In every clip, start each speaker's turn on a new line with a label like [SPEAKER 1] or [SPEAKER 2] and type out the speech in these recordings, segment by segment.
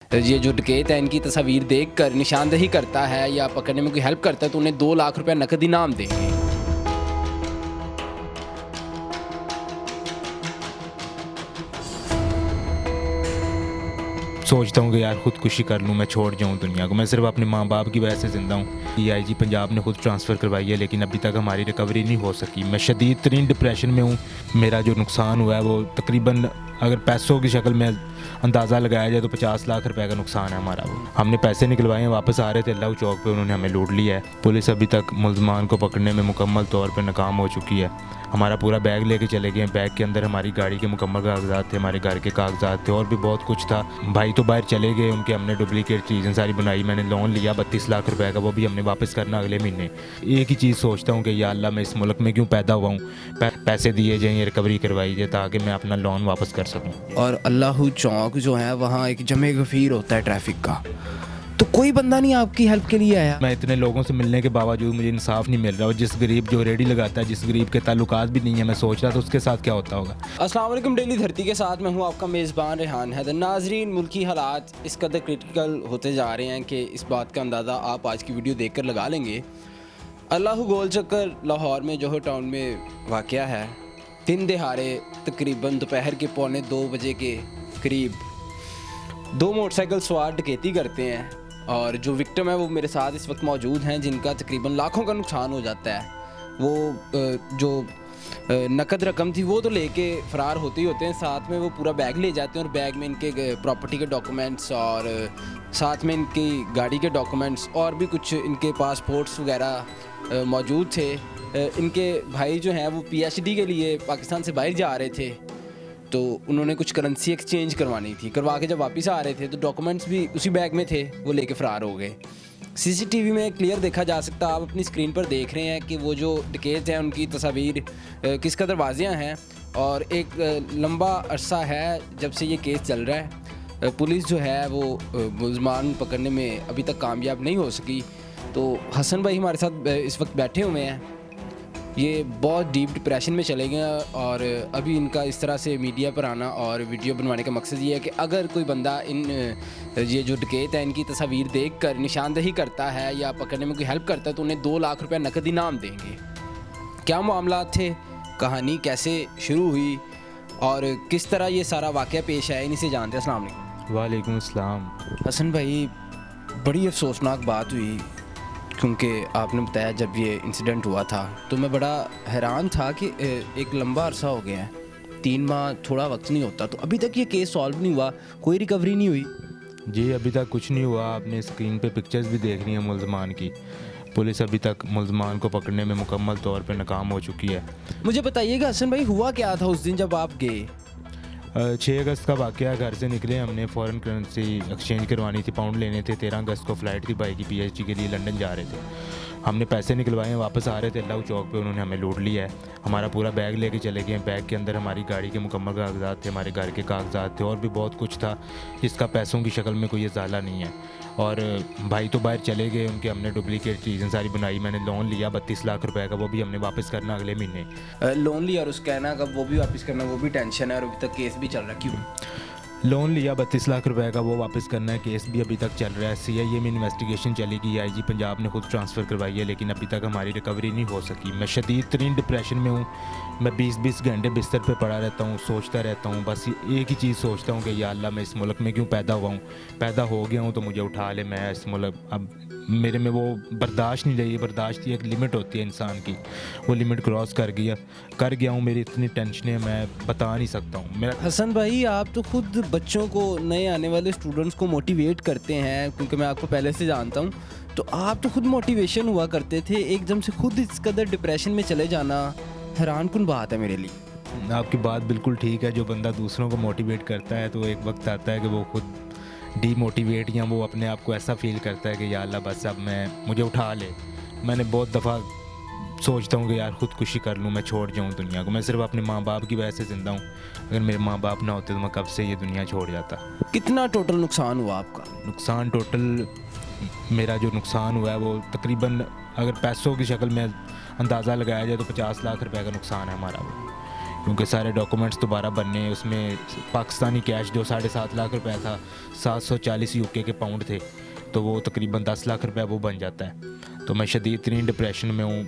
[SPEAKER 1] ये जो डकैत है इनकी तस्वीर देखकर निशानदेही करता है या पकड़ने में कोई हेल्प करता है तो उन्हें 2 लाख रुपए नकद इनाम देंगे।
[SPEAKER 2] सोचता हूँ कि यार खुदकुशी कर लूँ, मैं छोड़ जाऊँ दुनिया को। मैं सिर्फ अपने माँ बाप की वजह से ज़िंदा हूँ। DIG पंजाब ने खुद ट्रांसफ़र करवाई है लेकिन अभी तक हमारी रिकवरी नहीं हो सकी। मैं शदीद तरीन डिप्रेशन में हूँ। मेरा जो नुकसान हुआ है वो तकरीबन अगर पैसों की शक्ल में अंदाज़ा लगाया जाए तो 50 लाख रुपए का नुकसान है हमारा। वो हमने पैसे निकलवाए हैं, वापस आ रहे थे अल्लाह चौक पे उन्होंने हमें लूट लिया है। पुलिस अभी तक मुल्ज़मान को पकड़ने में मुकम्मल तौर पर नाकाम हो चुकी है। हमारा पूरा बैग लेके चले गए। बैग के अंदर हमारी गाड़ी के मुकम्मल कागजात थे, हमारे घर के कागजात थे और भी बहुत कुछ था। भाई तो बाहर चले गए, उनके हमने डुप्लीकेट चीज़ें सारी बनाई। मैंने लोन लिया 32 लाख रुपए का, वो भी हमने वापस करना अगले महीने। एक ही चीज़ सोचता हूँ कि या अल्लाह मैं इस मुल्क में क्यों पैदा हुआ हूँ। पैसे दिए जाएँ, रिकवरी करवाई जाए ताकि मैं अपना लोन वापस कर सकूँ।
[SPEAKER 1] और अल्लाह चौक जो है वहाँ एक जमे गफीर होता है ट्रैफिक का, तो कोई बंदा नहीं आपकी हेल्प के लिए आया।
[SPEAKER 2] मैं इतने लोगों से मिलने के बावजूद मुझे इंसाफ नहीं मिल रहा। और जिस गरीब जो रेडी लगाता है, जिस गरीब के ताल्लुकात भी नहीं है, मैं सोच रहा था उसके साथ क्या होता होगा।
[SPEAKER 1] अस्सलाम वालेकुम, डेली धरती के साथ मैं हूं आपका मेज़बान रेहान हैदर। नाजरीन, मुल्की हालात इस कदर क्रिटिकल होते जा रहे हैं कि इस बात का अंदाज़ा आप आज की वीडियो देखकर लगा लेंगे। अल्लाह गोल चक्कर लाहौर में जोहर टाउन में वाक़या है। दिन दहाड़े तकरीबन दोपहर के 1:45 बजे के करीब 2 मोटरसाइकिल सवार डकैती करते हैं और जो विक्टिम है वो मेरे साथ इस वक्त मौजूद हैं, जिनका तकरीबन लाखों का नुकसान हो जाता है। वो जो नकद रकम थी वो तो लेके फ़रार होते ही होते हैं, साथ में वो पूरा बैग ले जाते हैं और बैग में इनके प्रॉपर्टी के डॉक्यूमेंट्स और साथ में इनकी गाड़ी के डॉक्यूमेंट्स और भी कुछ इनके पासपोर्ट्स वगैरह मौजूद थे। इनके भाई जो हैं वो PhD के लिए पाकिस्तान से बाहर जा रहे थे, तो उन्होंने कुछ करेंसी एक्सचेंज करवानी थी। करवा के जब वापस आ रहे थे तो डॉक्यूमेंट्स भी उसी बैग में थे, वो लेके फ़रार हो गए। CCTV में क्लियर देखा जा सकता, आप अपनी स्क्रीन पर देख रहे हैं कि वो जो डकैत हैं उनकी तस्वीर किस कदर वाज़िया हैं। और एक लंबा अरसा है जब से ये केस चल रहा है। पुलिस जो है वो मुल्ज़मान पकड़ने में अभी तक कामयाब नहीं हो सकी। तो हसन भाई हमारे साथ इस वक्त बैठे हुए हैं। ये बहुत डीप डिप्रेशन में चले गए और अभी इनका इस तरह से मीडिया पर आना और वीडियो बनवाने का मकसद ये है कि अगर कोई बंदा ये जो डकैत है इनकी तस्वीर देखकर निशानदेही करता है या पकड़ने में कोई हेल्प करता है तो उन्हें 2 लाख रुपए नकद इनाम देंगे। क्या मामला थे, कहानी कैसे शुरू हुई और किस तरह ये सारा वाक़या पेश आया, इन्हीं से जानते हैं। अस्सलाम वालेकुम।
[SPEAKER 2] वालेकुम अस्सलाम।
[SPEAKER 1] हसन भाई, बड़ी अफसोसनाक बात हुई क्योंकि आपने बताया जब ये इंसिडेंट हुआ था तो मैं बड़ा हैरान था कि एक लंबा अरसा हो गया है, 3 माह थोड़ा वक्त नहीं होता, तो अभी तक ये केस सॉल्व नहीं हुआ, कोई रिकवरी नहीं हुई।
[SPEAKER 2] जी अभी तक कुछ नहीं हुआ। आपने स्क्रीन पे पिक्चर्स भी देख रही हैं मुल्ज़मान की। पुलिस अभी तक मुल्ज़मान को पकड़ने में मुकम्मल तौर पे नाकाम हो चुकी है।
[SPEAKER 1] मुझे बताइएगा हसन भाई, हुआ क्या था उस दिन जब आप गए?
[SPEAKER 2] 6 अगस्त का वाक़या। घर से निकले, हमने फ़ॉरेन करेंसी एक्सचेंज करवानी थी, पाउंड लेने थे। 13 अगस्त को फ़्लाइट थी भाई की PhD के लिए, लंदन जा रहे थे। हमने पैसे निकलवाए हैं, वापस आ रहे थे अल्लाह चौक पे उन्होंने हमें लूट लिया है। हमारा पूरा बैग लेके चले गए। बैग के अंदर हमारी गाड़ी के मुकम्मल कागजात थे, हमारे घर के कागजात थे और भी बहुत कुछ था जिसका पैसों की शक्ल में कोई इजाला नहीं है। और भाई तो बाहर चले गए, उनके हमने डुप्लीकेट चीज़ें सारी बनाई। मैंने लोन लिया 32 लाख रुपए का, वो भी हमने वापस करना अगले महीने।
[SPEAKER 1] लोन लिया और उसका कहना कब वो भी वापस करना, वो भी टेंशन है और अभी तक केस भी चल रहा है। क्यों?
[SPEAKER 2] लोन लिया 32 लाख रुपए का, वो वापस करना है। केस भी अभी तक चल रहा है। CIA में इन्वेस्टिगेशन चलेगी। IG पंजाब ने खुद ट्रांसफ़र करवाई है लेकिन अभी तक हमारी रिकवरी नहीं हो सकी। मैं शदीद तरीन डिप्रेशन में हूँ। मैं 20-20 घंटे बिस्तर पे पड़ा रहता हूँ, सोचता रहता हूँ। बस एक ही चीज़ सोचता हूँ कि या अल्लाह मैं इस मुल्क में क्यों पैदा हुआ हूँ। पैदा हो गया हूँ तो मुझे उठा ले। मैं इस मुल्क अब मेरे में वो बर्दाश्त नहीं रही। बर्दाश्त की एक लिमिट होती है इंसान की, वो लिमिट क्रॉस कर गया हूँ। मेरी इतनी टेंशन है मैं बता नहीं सकता हूँ। मेरा
[SPEAKER 1] हसन भाई, आप तो खुद बच्चों को, नए आने वाले स्टूडेंट्स को मोटिवेट करते हैं, क्योंकि मैं आपको पहले से जानता हूँ, तो आप तो खुद मोटिवेशन हुआ करते थे। एकदम से खुद इस कदर डिप्रेशन में चले जाना हैरान कुन बात है मेरे लिए।
[SPEAKER 2] आपकी बात बिल्कुल ठीक है। जो बंदा दूसरों को मोटिवेट करता है तो एक वक्त आता है कि वो खुद डीमोटिवेट या वो अपने आप को ऐसा फील करता है कि या अल्लाह बस अब मुझे उठा ले। मैंने बहुत दफ़ा सोचता हूँ कि यार खुदकुशी कर लूँ, मैं छोड़ जाऊँ दुनिया को। मैं सिर्फ अपने माँ बाप की वजह से ज़िंदा हूँ। अगर मेरे माँ बाप ना होते तो मैं कब से ये दुनिया छोड़ जाता।
[SPEAKER 1] कितना टोटल नुकसान हुआ आपका?
[SPEAKER 2] नुकसान टोटल मेरा जो नुकसान हुआ है वो तकरीबन अगर पैसों की शक्ल में अंदाज़ा लगाया जाए तो 50 लाख रुपए का नुकसान है हमारा। वो क्योंकि सारे डॉक्यूमेंट्स दोबारा बनने, उसमें पाकिस्तानी कैश जो 7.5 लाख रुपए था, 740 यूके के पाउंड थे, तो वो तकरीबन 10 लाख रुपए वो बन जाता है। तो मैं शदीद तरीन डिप्रेशन में हूँ,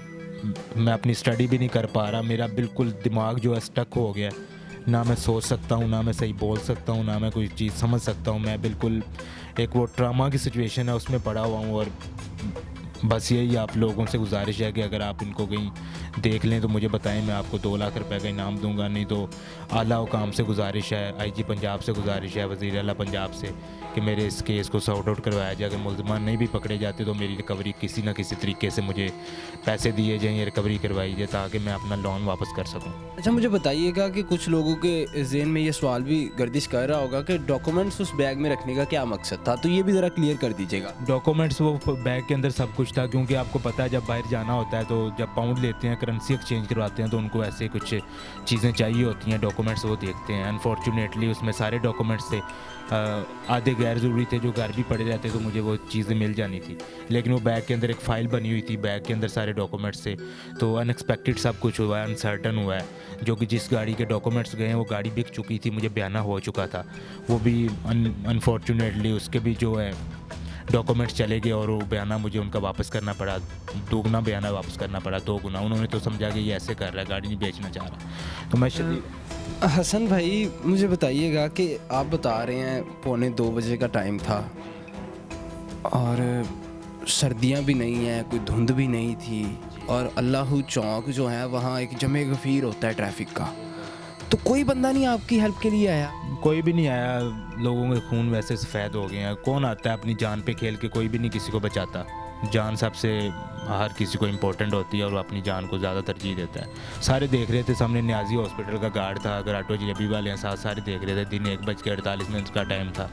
[SPEAKER 2] मैं अपनी स्टडी भी नहीं कर पा रहा, मेरा बिल्कुल दिमाग जो है स्टक हो गया, ना मैं सोच सकता हूँ, ना मैं सही बोल सकता हूँ, ना मैं कोई चीज़ समझ सकता हूँ। मैं बिल्कुल एक वो ट्रामा की सिचुएशन है उसमें पड़ा हुआ हूँ। और बस यही आप लोगों से गुजारिश है कि अगर आप इनको कहीं देख लें तो मुझे बताएं, मैं आपको 2 लाख रुपए का इनाम दूंगा। नहीं तो आला हुकाम से गुजारिश है, आईजी पंजाब से गुजारिश है, वज़ीर आला पंजाब से, कि मेरे इस केस को सॉर्ट आउट करवाया जाए। अगर मुल्ज़मान नहीं भी पकड़े जाते तो मेरी रिकवरी किसी ना किसी तरीके से मुझे पैसे दिए जाएँ या रिकवरी करवाई जाए, ताकि मैं अपना लोन वापस कर सकूँ।
[SPEAKER 1] अच्छा, मुझे बताइएगा कि कुछ लोगों के ज़हन में ये सवाल भी गर्दिश कर रहा होगा कि डॉक्यूमेंट्स उस बैग में रखने का क्या मकसद था, तो ये भी ज़रा क्लियर कर दीजिएगा।
[SPEAKER 2] डॉक्यूमेंट्स वो बैग के अंदर सब कुछ था, क्योंकि आपको पता है जब बाहर जाना होता है तो जब पाउंड लेते हैं, करेंसी एक्सचेंज करवाते हैं, तो उनको ऐसे कुछ चीज़ें चाहिए होती हैं, डॉक्यूमेंट्स वो देखते हैं। अनफॉर्चुनेटली उसमें सारे डॉक्यूमेंट्स थे, आधे गैर ज़रूरी थे जो घर भी पड़े रहते तो मुझे वो चीज़ें मिल जानी थी, लेकिन वो बैग के अंदर एक फ़ाइल बनी हुई थी, बैग के अंदर सारे डॉक्यूमेंट्स थे। तो अनएक्सपेक्टेड सब कुछ हुआ है, अनसर्टन हुआ है। जो कि जिस गाड़ी के डॉक्यूमेंट्स गए हैं वो गाड़ी बिक चुकी थी, मुझे बयाना हो चुका था, वो भी अनफॉर्चुनेटली उसके भी जो है डॉक्यूमेंट्स चले गए और वो बयाना मुझे उनका वापस करना पड़ा, 2 गुना बयाना वापस करना पड़ा, 2 गुना। उन्होंने तो समझा कि ये ऐसे कर रहा है, गाड़ी नहीं बेचना चाह रहा। तो मैं
[SPEAKER 1] हसन भाई, मुझे बताइएगा कि आप बता रहे हैं 1:45 बजे का टाइम था और सर्दियां भी नहीं हैं, कोई धुंध भी नहीं थी, और अल्लाहू चौक जो है वहाँ एक जमे गफ़ीर होता है ट्रैफिक का, तो कोई बंदा नहीं आपकी हेल्प के लिए आया?
[SPEAKER 2] कोई भी नहीं आया। लोगों के खून वैसे सफ़ेद हो गए हैं, कौन आता है अपनी जान पे खेल के? कोई भी नहीं किसी को बचाता। जान सबसे हर किसी को इम्पोर्टेंट होती है और वो अपनी जान को ज़्यादा तरजीह देता है। सारे देख रहे थे, सामने न्याजी हॉस्पिटल का गार्ड था, अगर ऑटो जलेबी वाले हैं साथ, सारे देख रहे थे। दिन 1:48 का टाइम था,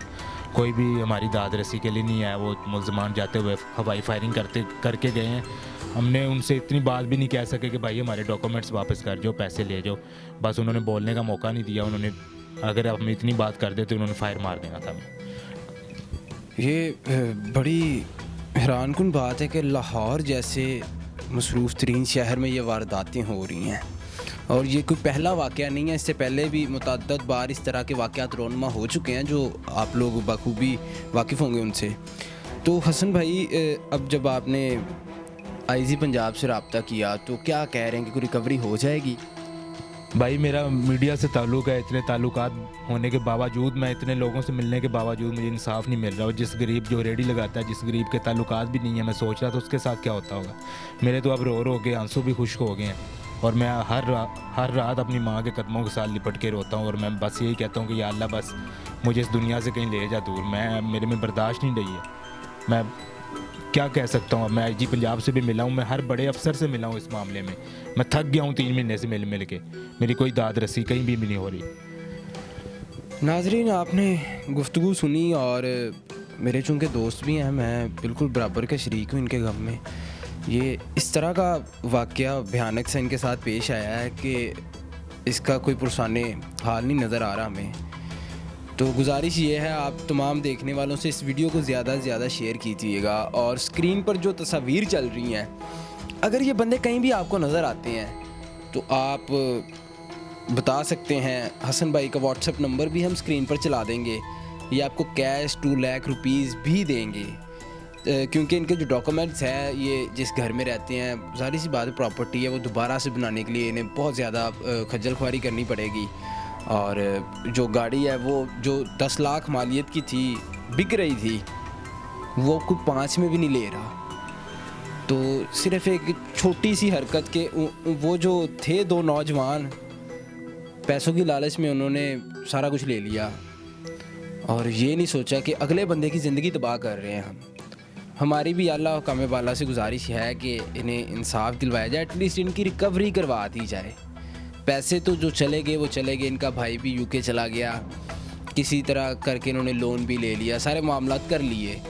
[SPEAKER 2] कोई भी हमारी दाद रसी के लिए नहीं आया। वो मुल्ज़मान जाते हुए हवाई फायरिंग करके गए हैं। हमने उनसे इतनी बात भी नहीं कह सके कि भाई हमारे डॉक्यूमेंट्स वापस कर जाओ, पैसे ले जाओ, बस उन्होंने बोलने का मौका नहीं दिया। उन्होंने अगर हम इतनी बात कर देते उन्होंने फायर मार देना था।
[SPEAKER 1] ये बड़ी हैरानकुन बात है कि लाहौर जैसे मसरूफ़ तरीन शहर में ये वारदातें हो रही हैं, और ये कोई पहला वाक़या नहीं है। इससे पहले भी मुतअद्दिद बार इस तरह के वाक़यात रोनमा हो चुके हैं जो आप लोग बखूबी वाकिफ़ होंगे उनसे। तो हसन भाई, अब जब आपने आईजी पंजाब से रब्ता किया तो क्या कह रहे हैं कि कोई रिकवरी हो जाएगी?
[SPEAKER 2] भाई मेरा मीडिया से ताल्लुक़ है, इतने ताल्लुकात होने के बावजूद, मैं इतने लोगों से मिलने के बावजूद मुझे इंसाफ नहीं मिल रहा। और जिस गरीब जो रेडी लगाता है, जिस गरीब के ताल्लुकात भी नहीं है, मैं सोच रहा था उसके साथ क्या होता होगा। मेरे तो अब रो के आंसू भी खुश्क हो गए हैं, और मैं हर रात अपनी माँ के कदमों के साथ लिपट के रोता हूँ। और मैं बस यही कहता हूँ कि या अल्लाह, बस मुझे इस दुनिया से कहीं ले जा दूर। मेरे में बर्दाश्त नहीं रही है। मैं क्या कह सकता हूँ? मैं आईजी पंजाब से भी मिला हूँ, मैं हर बड़े अफसर से मिला हूँ इस मामले में। मैं थक गया हूँ 3 महीने से मिल के, मेरी कोई दाद रसी कहीं भी नहीं हो रही।
[SPEAKER 1] नाजरीन, आपने गुफ्तगू सुनी, और मेरे चूँकि दोस्त भी हैं, मैं बिल्कुल बराबर का शरीक हूँ इनके गम में। ये इस तरह का वाक़या भयानक से इनके साथ पेश आया है कि इसका कोई पुरसाने हाल नहीं नज़र आ रहा हमें। तो गुजारिश ये है आप तमाम देखने वालों से, इस वीडियो को ज़्यादा से ज़्यादा शेयर कीजिएगा। और स्क्रीन पर जो तस्वीर चल रही हैं, अगर ये बंदे कहीं भी आपको नज़र आते हैं तो आप बता सकते हैं। हसन भाई का व्हाट्सएप नंबर भी हम स्क्रीन पर चला देंगे। ये आपको कैश 2 लाख रुपीज़ भी देंगे, क्योंकि इनके जो डॉक्यूमेंट्स हैं, ये जिस घर में रहते हैं, ज़ाहिर सी बात प्रॉपर्टी है, वो दोबारा से बनाने के लिए इन्हें बहुत ज़्यादा खज्जल ख्वारी करनी पड़ेगी। और जो गाड़ी है वो जो 10 लाख मालियत की थी, बिक रही थी, वो कुछ 5 में भी नहीं ले रहा। तो सिर्फ़ एक छोटी सी हरकत के वो जो थे 2 नौजवान, पैसों की लालच में उन्होंने सारा कुछ ले लिया, और ये नहीं सोचा कि अगले बंदे की ज़िंदगी तबाह कर रहे हैं हम। हमारी भी अल्लाह कामे बाला से गुजारिश है कि इन्हें इंसाफ दिलवाया जाए, एटलीस्ट इनकी रिकवरी करवा दी जाए। पैसे तो जो चले गए वो चले गए, इनका भाई भी यूके चला गया, किसी तरह करके इन्होंने लोन भी ले लिया, सारे मामलात कर लिए,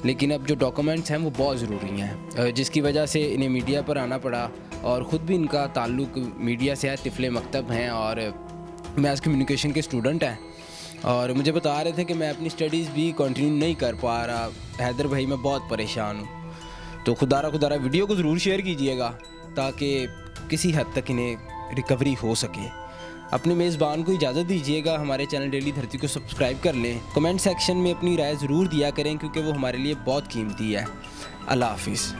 [SPEAKER 1] लेकिन अब जो डॉक्यूमेंट्स हैं वो बहुत ज़रूरी हैं, जिसकी वजह से इन्हें मीडिया पर आना पड़ा। और ख़ुद भी इनका ताल्लुक़ मीडिया से है, तिफ़ले मकतब हैं, और मैथ कम्युनिकेशन के स्टूडेंट हैं, और मुझे बता रहे थे कि मैं अपनी स्टडीज़ भी कंटिन्यू नहीं कर पा रहा। हैदर भाई, मैं बहुत परेशान हूँ। तो खुदारा वीडियो को ज़रूर शेयर कीजिएगा ताकि किसी हद तक इन्हें रिकवरी हो सके। अपने मेज़बान को इजाज़त दीजिएगा। हमारे चैनल डेली धरती को सब्सक्राइब कर लें। कमेंट सेक्शन में अपनी राय ज़रूर दिया करें क्योंकि वो हमारे लिए बहुत कीमती है। अल्लाह हाफिज़।